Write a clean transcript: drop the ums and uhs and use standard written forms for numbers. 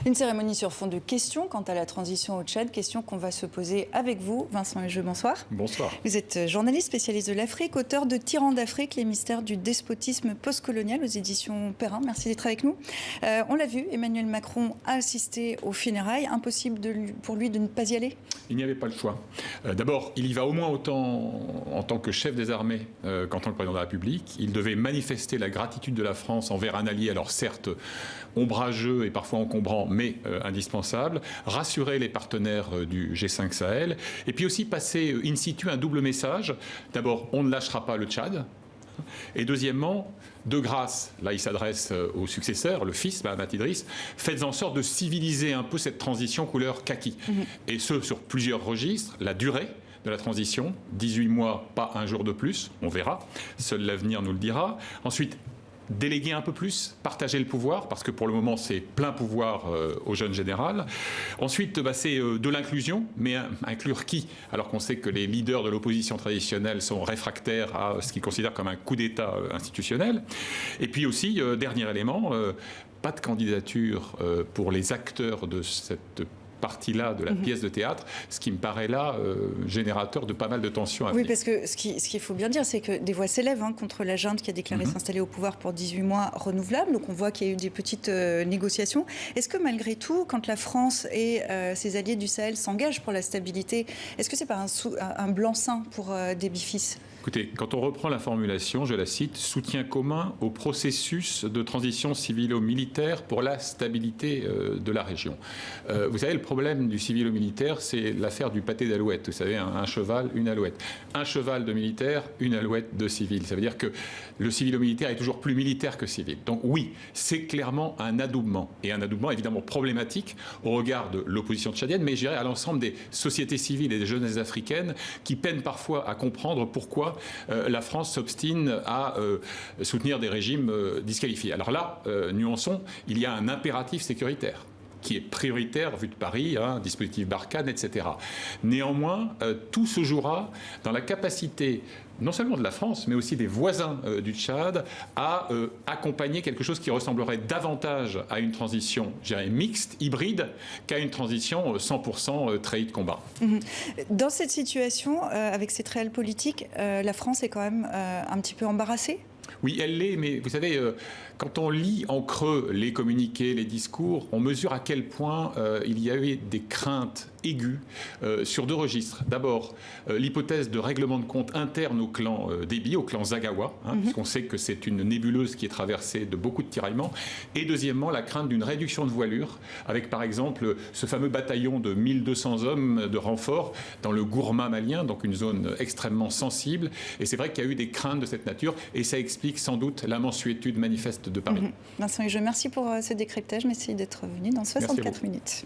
Une cérémonie sur fond de questions quant à la transition au Tchad, questions qu'on va se poser avec vous. Vincent Hegeux, bonsoir. Bonsoir. Vous êtes journaliste spécialiste de l'Afrique, auteur de Tyran d'Afrique, les mystères du despotisme postcolonial aux éditions Perrin. Merci d'être avec nous. On l'a vu, Emmanuel Macron a assisté aux funérailles. Impossible pour lui de ne pas y aller? Il n'y avait pas le choix. D'abord, il y va au moins autant en tant que chef des armées qu'en tant que président de la République. Il devait manifester la gratitude de la France envers un allié, alors certes ombrageux et parfois encombrant, mais indispensable, rassurer les partenaires du G5 Sahel, et puis aussi passer in situ un double message. D'abord, on ne lâchera pas le Tchad. Et deuxièmement, de grâce, là il s'adresse au successeur, le fils, Mahamat Idriss, faites en sorte de civiliser un peu cette transition couleur kaki. Et ce, sur plusieurs registres, la durée de la transition, 18 mois, pas un jour de plus, on verra, seul l'avenir nous le dira. Ensuite, déléguer un peu plus, partager le pouvoir, parce que pour le moment, c'est plein pouvoir au jeune général. Ensuite, c'est de l'inclusion, mais inclure qui? Alors qu'on sait que les leaders de l'opposition traditionnelle sont réfractaires à ce qu'ils considèrent comme un coup d'État institutionnel. Et puis aussi, dernier élément, pas de candidature pour les acteurs de cette partie-là de la pièce de théâtre, ce qui me paraît là générateur de pas mal de tensions à venir. Oui, parce que ce qu'il faut bien dire, c'est que des voix s'élèvent contre la junte qui a déclaré s'installer au pouvoir pour 18 mois renouvelables. Donc on voit qu'il y a eu des petites négociations. Est-ce que malgré tout, quand la France et ses alliés du Sahel s'engagent pour la stabilité, est-ce que c'est pas un blanc-seing pour Déby fils? Écoutez, quand on reprend la formulation, je la cite, soutien commun au processus de transition civilo-militaire pour la stabilité de la région. Vous savez, le problème du civilo-militaire, c'est l'affaire du pâté d'alouette. Vous savez, un cheval, une alouette. Un cheval de militaire, une alouette de civil. Ça veut dire que le civilo-militaire est toujours plus militaire que civil. Donc oui, c'est clairement un adoubement. Et un adoubement évidemment problématique au regard de l'opposition tchadienne, mais je dirais à l'ensemble des sociétés civiles et des jeunesses africaines qui peinent parfois à comprendre pourquoi la France s'obstine à soutenir des régimes disqualifiés. Alors là, nuançons, il y a un impératif sécuritaire qui est prioritaire vu de Paris, dispositif Barkhane, etc. Néanmoins, tout se jouera dans la capacité non seulement de la France, mais aussi des voisins du Tchad, à accompagner quelque chose qui ressemblerait davantage à une transition, je dirais, mixte, hybride, qu'à une transition 100% treillis de combat. Dans cette situation, avec cette réelle politique, la France est quand même un petit peu embarrassée? Oui, elle l'est, mais vous savez, quand on lit en creux les communiqués, les discours, on mesure à quel point il y a eu des craintes aiguës sur deux registres. D'abord, l'hypothèse de règlement de compte interne au clan Déby, au clan Zagawa, puisqu'on sait que c'est une nébuleuse qui est traversée de beaucoup de tiraillements. Et deuxièmement, la crainte d'une réduction de voilure, avec par exemple ce fameux bataillon de 1200 hommes de renfort dans le Gourma malien, donc une zone extrêmement sensible. Et c'est vrai qu'il y a eu des craintes de cette nature, et ça explique sans doute la mansuétude manifeste de Paris. Vincent Hegeux, merci pour ce décryptage. Merci d'être venu dans 64 minutes.